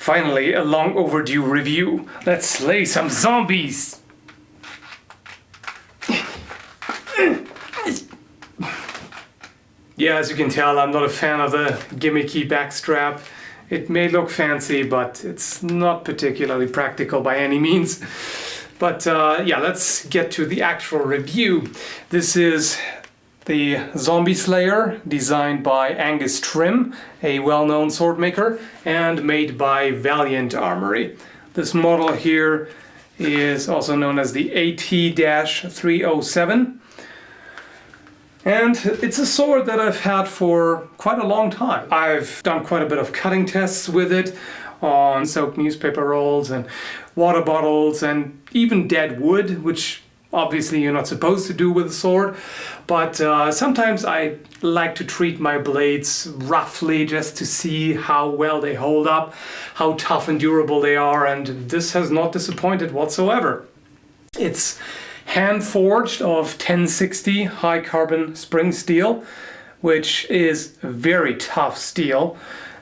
Finally, a long overdue review. Let's slay some zombies! Yeah, as you can tell, I'm not a fan of the gimmicky backstrap. It may look fancy, but it's not particularly practical by any means. But yeah, let's get to the actual review. This is the Zombie Slayer, designed by Angus Trim, a well-known sword maker, and made by Valiant Armoury. This model here is also known as the AT-307. And it's a sword that I've had for quite a long time. I've done quite a bit of cutting tests with it on soaked newspaper rolls and water bottles and even dead wood, which obviously you're not supposed to do with a sword. But sometimes I like to treat my blades roughly just to see how well they hold up, how tough and durable they are, and this has not disappointed whatsoever. It's hand forged of 1060 high carbon spring steel, which is very tough steel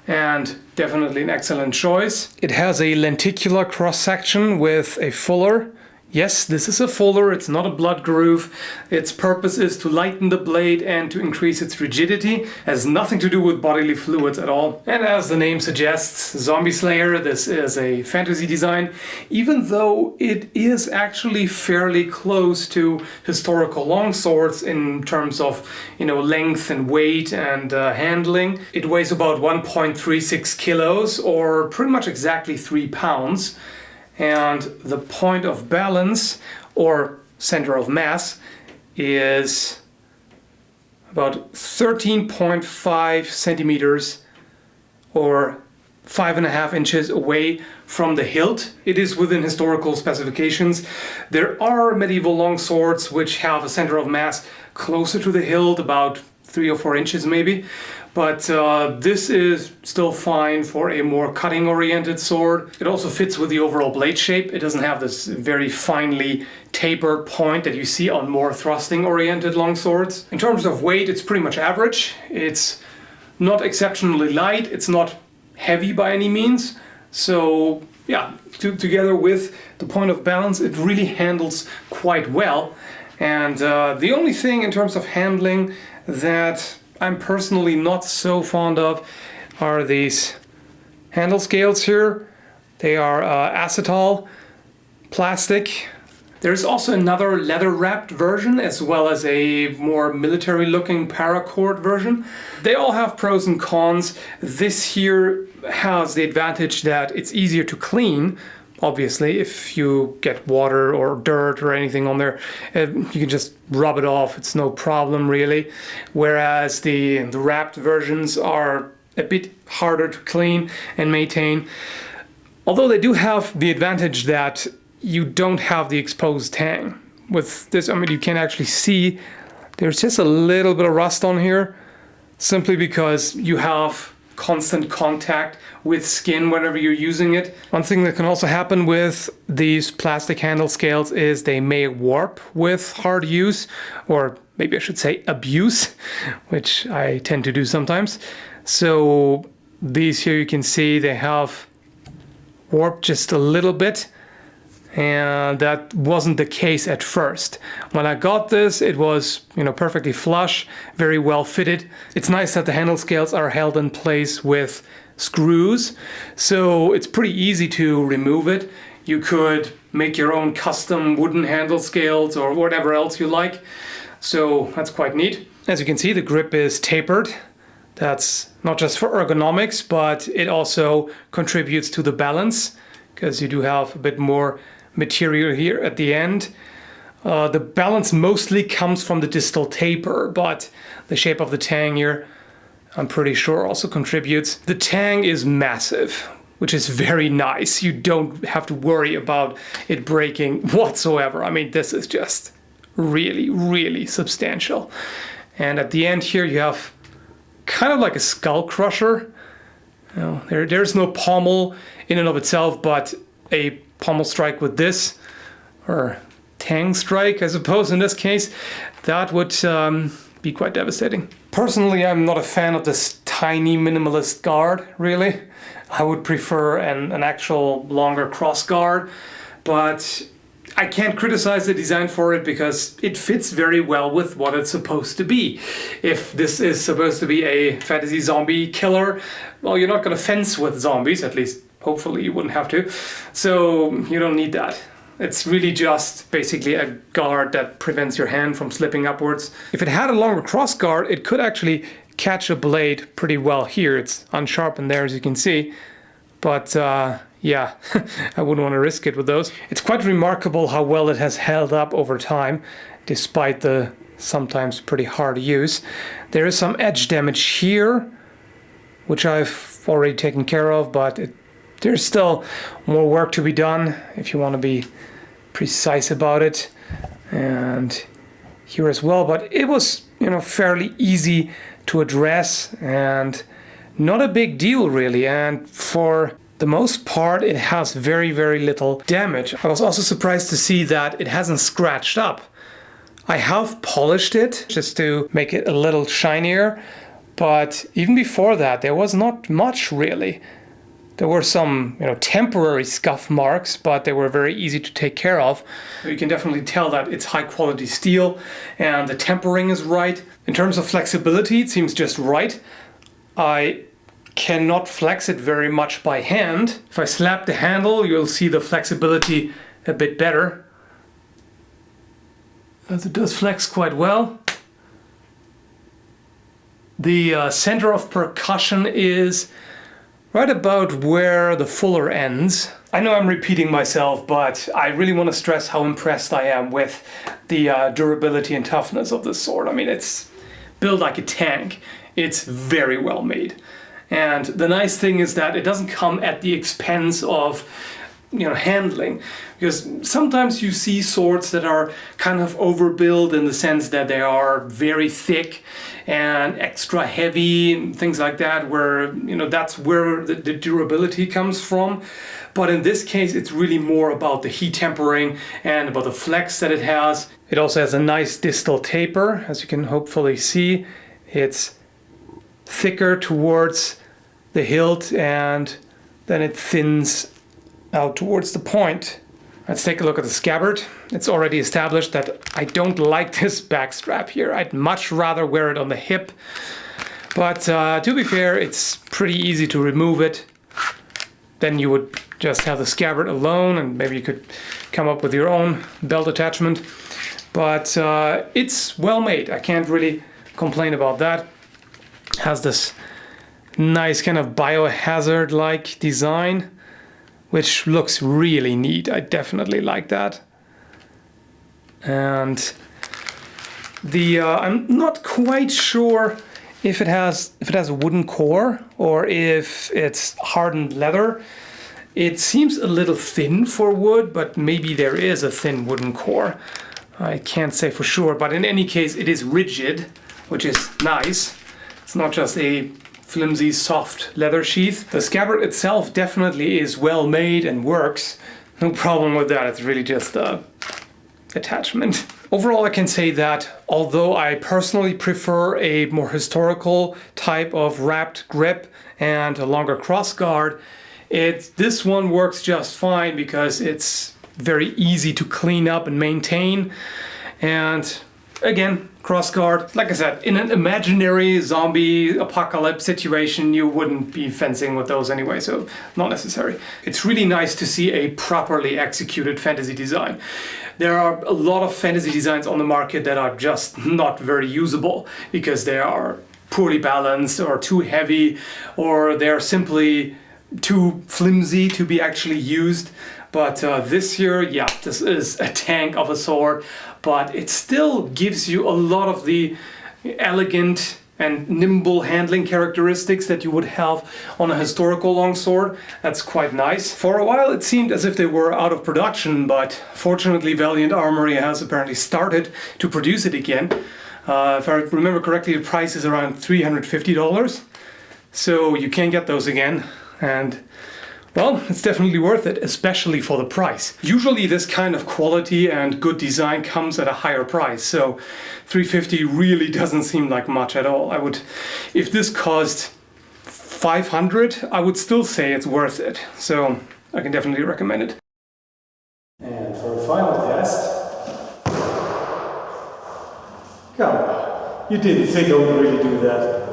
and definitely an excellent choice. It has a lenticular cross section with a fuller. Yes, this is a fuller, it's not a blood groove. Its purpose is to lighten the blade and to increase its rigidity. It has nothing to do with bodily fluids at all. And as the name suggests, Zombie Slayer, this is a fantasy design, even though it is actually fairly close to historical longswords in terms of, length and weight and handling. It weighs about 1.36 kilos, or pretty much exactly 3 pounds. And the point of balance, or center of mass, is about 13.5 centimeters or 5.5 inches away from the hilt. It is within historical specifications. There are medieval longswords which have a center of mass closer to the hilt, about 3 or 4 inches maybe. But this is still fine for a more cutting-oriented sword. It also fits with the overall blade shape. It doesn't have this very finely tapered point that you see on more thrusting-oriented longswords. In terms of weight, it's pretty much average. It's not exceptionally light. It's not heavy by any means. So yeah, together with the point of balance, it really handles quite well. And the only thing in terms of handling that I'm personally not so fond of are these handle scales here. They are acetal plastic. There's also another leather wrapped version, as well as a more military looking paracord version. They all have pros and cons. This here has the advantage that it's easier to clean. Obviously, if you get water or dirt or anything on there, you can just rub it off. It's no problem really. Whereas the wrapped versions are a bit harder to clean and maintain. Although they do have the advantage that you don't have the exposed tang. With this, you can actually see there's just a little bit of rust on here, simply because you have constant contact with skin whenever you're using it. One thing that can also happen with these plastic handle scales is they may warp with hard use, or maybe I should say abuse, which I tend to do sometimes. So these here, you can see they have warped just a little bit, and that wasn't the case at first. When I got this, it was perfectly flush, very well fitted. It's nice that the handle scales are held in place with screws, so it's pretty easy to remove it. You could make your own custom wooden handle scales or whatever else you like, so that's quite neat. As you can see, the grip is tapered. That's not just for ergonomics, but it also contributes to the balance, because you do have a bit more material here at the end. The balance mostly comes from the distal taper, but the shape of the tang here, I'm pretty sure, also contributes. The tang is massive, which is very nice. You don't have to worry about it breaking whatsoever. This is just really, really substantial. And at the end here, you have kind of like a skull crusher. There's no pommel in and of itself, but a pommel strike with this, or tang strike, I suppose in this case, that would be quite devastating. Personally, I'm not a fan of this tiny minimalist guard, really. I would prefer an actual longer cross guard, but I can't criticize the design for it because it fits very well with what it's supposed to be. If this is supposed to be a fantasy zombie killer, well, you're not going to fence with zombies, at least hopefully you wouldn't have to, so you don't need that. It's really just basically a guard that prevents your hand from slipping upwards. If it had a longer cross guard, it could actually catch a blade pretty well here. It's unsharpened there, as you can see, but yeah, I wouldn't want to risk it with those. It's quite remarkable how well it has held up over time, despite the sometimes pretty hard use. There is some edge damage here, which I've already taken care of, but there's still more work to be done if you want to be precise about it. And here as well, but it was, fairly easy to address and not a big deal really. And for the most part, it has very, very little damage. I was also surprised to see that it hasn't scratched up. I have polished it just to make it a little shinier, but even before that, there was not much really. There were some, temporary scuff marks, but they were very easy to take care of. You can definitely tell that it's high quality steel and the tempering is right. In terms of flexibility, it seems just right. I cannot flex it very much by hand. If I slap the handle, you'll see the flexibility a bit better, as it does flex quite well. The center of percussion is right about where the fuller ends. I know I'm repeating myself, but I really want to stress how impressed I am with the durability and toughness of this sword. I mean, it's built like a tank. It's very well made. And the nice thing is that it doesn't come at the expense of handling, because sometimes you see swords that are kind of overbuilt in the sense that they are very thick and extra heavy and things like that, where that's where the durability comes from. But in this case, it's really more about the heat tempering and about the flex that it has. It also has a nice distal taper, as you can hopefully see. It's thicker towards the hilt and then it thins out towards the point. Let's take a look at the scabbard. It's already established that I don't like this back strap here. I'd much rather wear it on the hip. But to be fair, it's pretty easy to remove it. Then you would just have the scabbard alone, and maybe you could come up with your own belt attachment. But it's well made. I can't really complain about that. It has this nice kind of biohazard-like design, which looks really neat. I definitely like that. And I'm not quite sure if it has a wooden core or if it's hardened leather. It seems a little thin for wood, but maybe there is a thin wooden core. I can't say for sure, but in any case, it is rigid, which is nice. It's not just a flimsy, soft leather sheath. The scabbard itself definitely is well made and works. No problem with that. It's really just the attachment. Overall, I can say that although I personally prefer a more historical type of wrapped grip and a longer cross guard, this one works just fine because it's very easy to clean up and maintain. And again, cross guard, like I said, in an imaginary zombie apocalypse situation, you wouldn't be fencing with those anyway, so not necessary. It's really nice to see a properly executed fantasy design. There are a lot of fantasy designs on the market that are just not very usable because they are poorly balanced or too heavy, or they're simply too flimsy to be actually used. But this here, yeah, this is a tank of a sword, but it still gives you a lot of the elegant and nimble handling characteristics that you would have on a historical longsword. That's quite nice. For a while it seemed as if they were out of production, but fortunately Valiant Armoury has apparently started to produce it again. If I remember correctly, the price is around $350, so you can get those again. And well, it's definitely worth it, especially for the price. Usually this kind of quality and good design comes at a higher price, so $350 really doesn't seem like much at all. If this cost 500, I would still say it's worth it. So I can definitely recommend it. And for a final test, come on, you didn't think I would really do that.